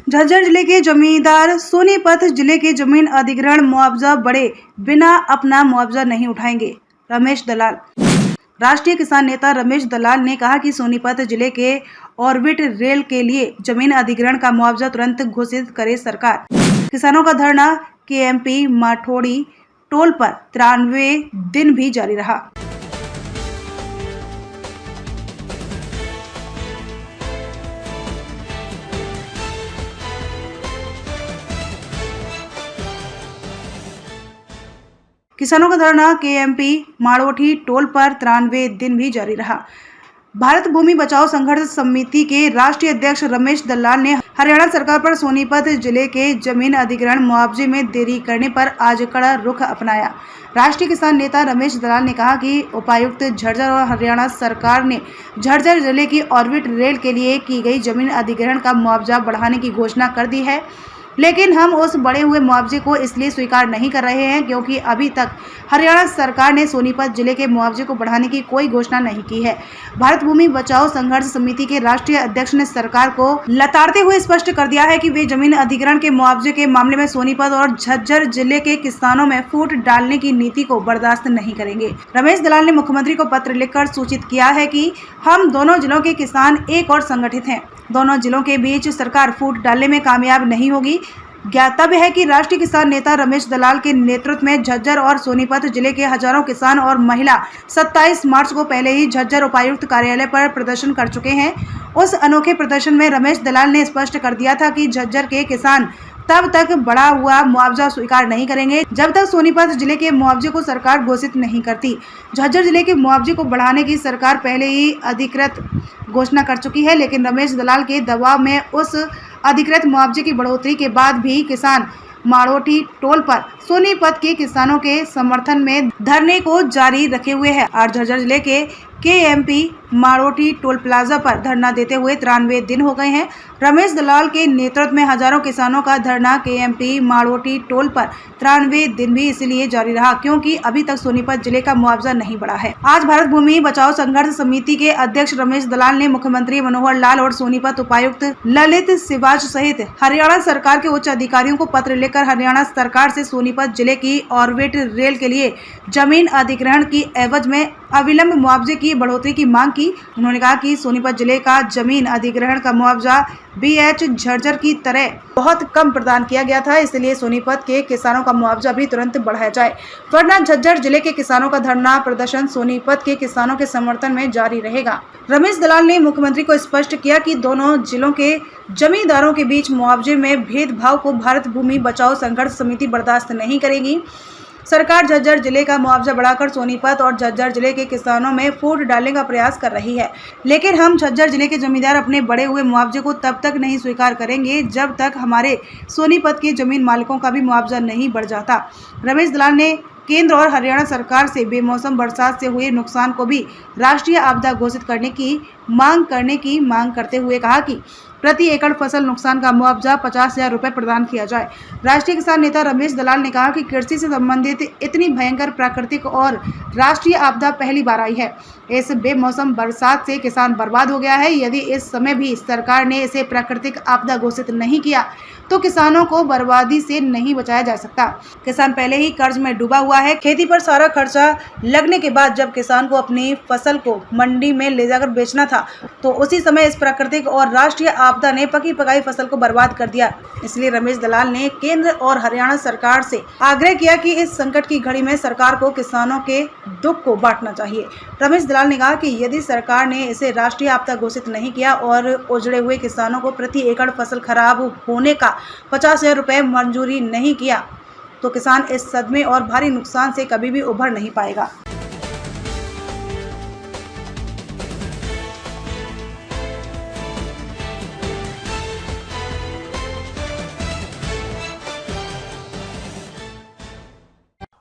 झज्जर जिले के जमींदार सोनीपत जिले के जमीन अधिग्रहण मुआवजा बढ़े बिना अपना मुआवजा नहीं उठाएंगे। रमेश दलाल। राष्ट्रीय किसान नेता रमेश दलाल ने कहा कि सोनीपत जिले के ऑर्बिट रेल के लिए जमीन अधिग्रहण का मुआवजा तुरंत घोषित करे सरकार। किसानों का धरना केएमपी माठोड़ी टोल पर 93 दिन भी जारी रहा। किसानों का धरना केएमपी माड़ोठी टोल पर 93 दिन भी जारी रहा। भारत भूमि बचाओ संघर्ष समिति के राष्ट्रीय अध्यक्ष रमेश दलाल ने हरियाणा सरकार पर सोनीपत जिले के जमीन अधिग्रहण मुआवजे में देरी करने पर आज कड़ा रुख अपनाया। राष्ट्रीय किसान नेता रमेश दलाल ने कहा कि उपायुक्त झज्जर और हरियाणा सरकार ने झज्जर जिले की ऑर्बिट रेल के लिए की गई जमीन अधिग्रहण का मुआवजा बढ़ाने की घोषणा कर दी है, लेकिन हम उस बढ़े हुए मुआवजे को इसलिए स्वीकार नहीं कर रहे हैं क्योंकि अभी तक हरियाणा सरकार ने सोनीपत जिले के मुआवजे को बढ़ाने की कोई घोषणा नहीं की है। भारत भूमि बचाओ संघर्ष समिति के राष्ट्रीय अध्यक्ष ने सरकार को लताड़ते हुए स्पष्ट कर दिया है कि वे जमीन अधिग्रहण के मुआवजे के मामले में सोनीपत और झज्जर जिले के किसानों में फूट डालने की नीति को बर्दाश्त नहीं करेंगे। रमेश दलाल ने मुख्यमंत्री को पत्र लिखकर सूचित किया है कि हम दोनों जिलों के किसान एक और संगठित हैं। दोनों जिलों के बीच सरकार फूट डालने में कामयाब नहीं होगी। ज्ञातव्य है कि राष्ट्रीय किसान नेता रमेश दलाल के नेतृत्व में झज्जर और सोनीपत जिले के हजारों किसान और महिला 27 मार्च को पहले ही झज्जर उपायुक्त कार्यालय पर प्रदर्शन कर चुके हैं। उस अनोखे प्रदर्शन में रमेश दलाल ने स्पष्ट कर दिया था कि झज्जर के किसान तब तक बढ़ा हुआ मुआवजा स्वीकार नहीं करेंगे जब तक सोनीपत जिले के मुआवजे को सरकार घोषित नहीं करती। झज्जर जिले के मुआवजे को बढ़ाने की सरकार पहले ही अधिकृत घोषणा कर चुकी है, लेकिन रमेश दलाल के दबाव में उस अधिकृत मुआवजे की बढ़ोतरी के बाद भी किसान माड़ोठी टोल पर सोनीपत के किसानों के समर्थन में धरने को जारी रखे हुए हैं। आज झज्जर जिले के केएमपी माड़ोठी टोल प्लाजा पर धरना देते हुए 93 दिन हो गए हैं। रमेश दलाल के नेतृत्व में हजारों किसानों का धरना केएमपी माड़ोठी टोल पर 93 दिन भी इसलिए जारी रहा क्योंकि अभी तक सोनीपत जिले का मुआवजा नहीं बढ़ा है। आज भारत भूमि बचाओ संघर्ष समिति के अध्यक्ष रमेश दलाल ने मुख्यमंत्री मनोहर लाल और सोनीपत उपायुक्त ललित सिवाच सहित हरियाणा सरकार के उच्च अधिकारियों को पत्र लिखकर हरियाणा सरकार से सोनीपत जिले की ऑर्बिट रेल के लिए जमीन अधिग्रहण की एवज में अविलंब मुआवजे की बढ़ोतरी की मांग की। उन्होंने कहा कि सोनीपत जिले का जमीन अधिग्रहण का मुआवजा बीएच झज्जर की तरह बहुत कम प्रदान किया गया था, इसलिए सोनीपत के किसानों का मुआवजा भी तुरंत बढ़ाया जाए, वरना झज्जर जिले के किसानों का धरना प्रदर्शन सोनीपत के किसानों के समर्थन में जारी रहेगा। रमेश दलाल ने मुख्यमंत्री को स्पष्ट किया कि दोनों जिलों के जमींदारों के बीच मुआवजे में भेदभाव को भारत भूमि बचाओ संघर्ष समिति बर्दाश्त नहीं करेगी। सरकार झज्जर जिले का मुआवजा बढ़ाकर सोनीपत और झज्जर जिले के किसानों में फूट डालने का प्रयास कर रही है, लेकिन हम झज्जर जिले के जमींदार अपने बढ़े हुए मुआवजे को तब तक नहीं स्वीकार करेंगे जब तक हमारे सोनीपत के जमीन मालिकों का भी मुआवजा नहीं बढ़ जाता। रमेश दलाल ने केंद्र और हरियाणा सरकार से बेमौसम बरसात से हुए नुकसान को भी राष्ट्रीय आपदा घोषित करने की मांग करते हुए कहा कि प्रति एकड़ फसल नुकसान का मुआवजा 50,000 रुपये प्रदान किया जाए। राष्ट्रीय किसान नेता रमेश दलाल ने कहा कि कृषि से संबंधित इतनी भयंकर प्राकृतिक और राष्ट्रीय आपदा पहली बार आई है। इस बेमौसम बरसात से किसान बर्बाद हो गया है। यदि इस समय भी सरकार ने इसे प्राकृतिक आपदा घोषित नहीं किया तो किसानों को बर्बादी से नहीं बचाया जा सकता। किसान पहले ही कर्ज में डूबा हुआ है। खेती पर सारा खर्चा लगने के बाद जब किसान को अपनी फसल को मंडी में ले जाकर बेचना था तो उसी समय इस प्राकृतिक और राष्ट्रीय आपदा ने पकी पकाई फसल को बर्बाद कर दिया। इसलिए रमेश दलाल ने केंद्र और हरियाणा सरकार से आग्रह किया कि इस संकट की घड़ी में सरकार को किसानों के दुख को बांटना चाहिए। रमेश दलाल ने कहा कि यदि सरकार ने इसे राष्ट्रीय आपदा घोषित नहीं किया और उजड़े हुए किसानों को प्रति एकड़ फसल खराब होने का 50,000 रुपये मंजूरी नहीं किया तो किसान इस सदमे और भारी नुकसान से कभी भी उभर नहीं पाएगा।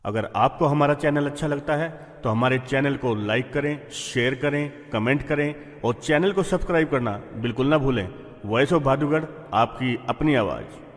अगर आपको हमारा चैनल अच्छा लगता है तो हमारे चैनल को लाइक करें, शेयर करें, कमेंट करें और चैनल को सब्सक्राइब करना बिल्कुल ना भूलें। वॉइस ऑफ भादुगढ़, आपकी अपनी आवाज़।